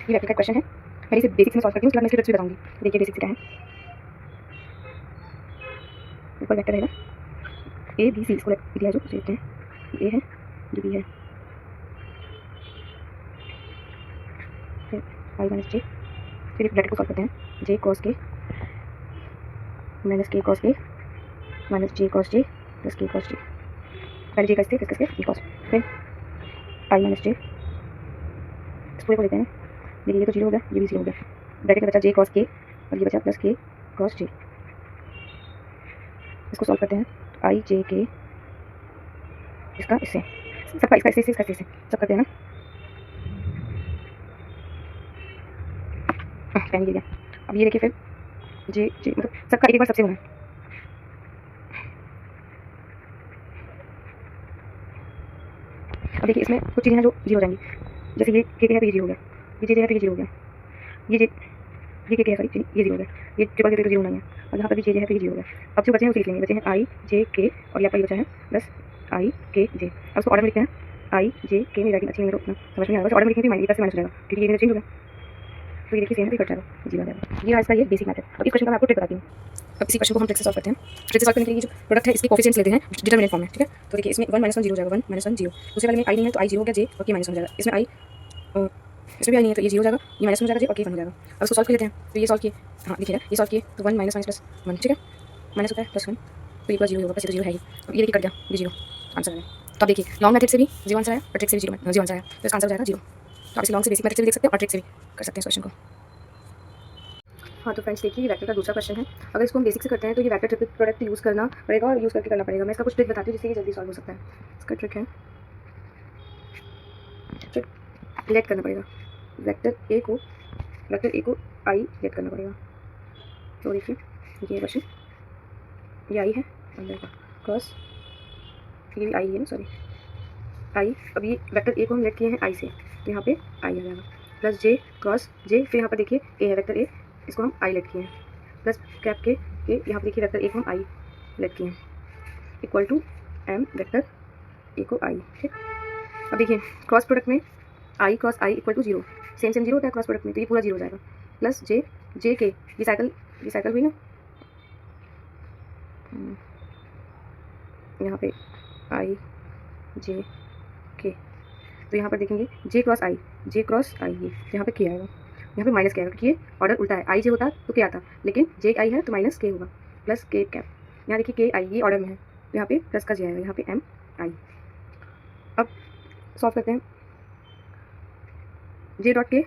ये वेक्टर का क्वेश्चन है। पहले इसे बेसिक्स में सॉल्व करती हूँ, उसके बाद मैं इसके ट्रिक्स भी बताऊंगी। देखिए बेसिक्स क्या है। ऊपर वेक्टर रहेगा ए बी सी, इसको दिया है जो उसे लिखते हैं। ए है, ये बी है, फिर आई माइनस जे, फिर एक ब्रैकेट को सॉल्व करते हैं। जे कॉस के माइनस के कॉस के माइनस जे कॉस जे प्लस के कॉस जे। पहले जे का स्टे, फिर इसके कॉस, फिर आई माइनस जे, इस पूरे को लेते हैं। देखिए ये तो जीरो हो गया, ये भी जीरो हो गया। ब्रैकेट में बचा जे कॉस के और ये बचा प्लस के कॉस जे। इसको सॉल्व करते हैं। आई जे के, इसका इससे, सबका इसका इससे, इसका इससे, सब करते हैं ना। पेन गिर गया। अब ये देखिए फिर जे जे मतलब सबका एक बार सबसे होना है। अब देखिए इसमें कुछ चीज़ें हैं जो जीरो हो जाएंगी, जैसे ये के है तो ये जीरो हो गया, ये जे है तो ये जीरो हो गया, ये के है सॉरी ये जीरो हो गया, ये ट्रिपल जीरो तो जीरो नहीं है, और यहाँ पर भी जे है तो ये जीरो हो गया। अब जो बचे हैं उसे लिख लेंगे। बचे हैं आई जे के और यहाँ पर ये बचा है प्लस आई के जे। अब उसको ऑर्डर में लिखते हैं। आई जे के में राइटिंग अच्छी नहीं है तो उतना समझ में नहीं आएगा, ऑर्डर में लिखेंगे माइनस से माइनस हो जाएगा क्योंकि ये चेंज हो गया। तो ये देखिए सेम भी कट जाएगा, जीरो आ जाएगा। ये इसका ये बेसिक मैथड। अब इस क्वेश्चन का मैं आपको ट्रिक बताती हूँ। अब इसी क्वेश्चन को हम ट्रिक से सॉल्व करते हैं। ट्रिक से सॉल्व करने के लिए जो प्रोडक्ट है इसके कोफिशिएंट्स लेते हैं डिटरमिनेंट फॉर्म में, ठीक है। तो देखिए इसमें 1 - 1 जीरो हो जाएगा, 1 - 1 जीरो। दूसरे वाले में आई नहीं है तो आई जीरो हो गया, जे और के माइनस हो जाएगा। इसमें आई इसमें भी आई नहीं है तो ये जीरो हो जाएगा, ये माइनस हो जाएगा, जे और के 1 हो जाएगा। अब इसको सॉल्व कर लेते हैं। तो ये सॉल्व किए, हाँ देखिएगा ये सॉल्व किए तो 1 - 1 प्लस 1, ठीक है, माइनस होता है प्लस 1, तो ये पूरा जीरो होगा, प्लस ये तो जीरो है ही। अब ये देखिए कट गया, ये जीरो आंसर है। तो अब देखिए लॉन्ग मेथड से भी जीरो आंसर आया और ट्रिक से भी जीरो आंसर आया, तो इसका आंसर हो जाएगा जीरो। तो आप इसे लॉन्ग से बेसिक मेथड से भी देख सकते हैं और ट्रिक से भी कर सकते हैं इस क्वेश्चन को। हाँ तो फ्रेंड्स देखिए ये वेक्टर का दूसरा क्वेश्चन है। अगर इसको हम बेसिक से करते हैं तो ये वेक्टर ट्रिपल प्रोडक्ट यूज़ करना पड़ेगा और यूज़ करके करना पड़ेगा। मैं इसका कुछ ट्रिक बताती हूँ जिससे ये जल्दी सॉल्व हो सकता है। इसका ट्रिक है, लेट करना पड़ेगा वेक्टर ए को आई लेट करना पड़ेगा। तो देखिए ये क्वेश्चन, ये आई है अंदर का क्रॉस, ये भी आई है ना सॉरी आई। अब ये वेक्टर ए को हम लेट किए हैं आई से, तो यहाँ पे आई आ जाएगा प्लस जे क्रॉस जे, फिर यहाँ पर देखिए ए है वेक्टर ए, इसको हम आई लेट किए हैं प्लस कैप के यहाँ पर देखिए वेक्टर ए को हम आई लेट किए हैं equal to m vector a को आई, ठीक। अब देखिए क्रॉस प्रोडक्ट में i cross i equal to zero, same zero होता है क्रॉस प्रोडक्ट में, तो ये पूरा जीरो हो जाएगा प्लस जे के, ये साइकिल हुई ना, यहाँ पे आई जे के, तो यहाँ पर देखेंगे जे क्रॉस आई ये यहाँ पे के आएगा, यहाँ पे माइनस के आएगा क्योंकि ये ऑर्डर उल्टा है। आई जे होता तो क्या आता, लेकिन जे आई है तो माइनस के होगा प्लस के कैप। यहाँ देखिए के आई ये ऑर्डर में है तो यहाँ पे प्लस का जे आएगा, यहाँ पे एम आई। अब सॉल्व करते हैं। जे डॉट के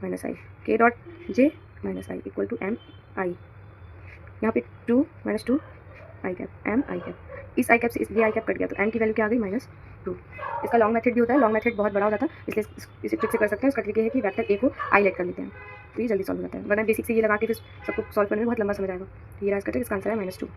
minus i, k dot j minus i equal to m i. यहाँ पे 2 - 2 i cap m i cap, इस आई कैप से ये आई कैप कट गया तो एम की वैल्यू क्या आ गई -2। इसका लॉन्ग मेथड भी होता है, लॉन्ग मेथड बहुत बड़ा हो जाता है इसलिए इसे ट्रिक से कर सकते हैं। इसका ट्रिक ये है कि वेक्टर ए को आई लेट कर लेते हैं तो ये जल्दी सॉल्व हो जाता है, वरना बेसिक से ये लगा के फिर सबको सॉल्व करने में बहुत लंबा समय जाएगा। तो ये इसका ट्रिक, इसका आंसर है -2।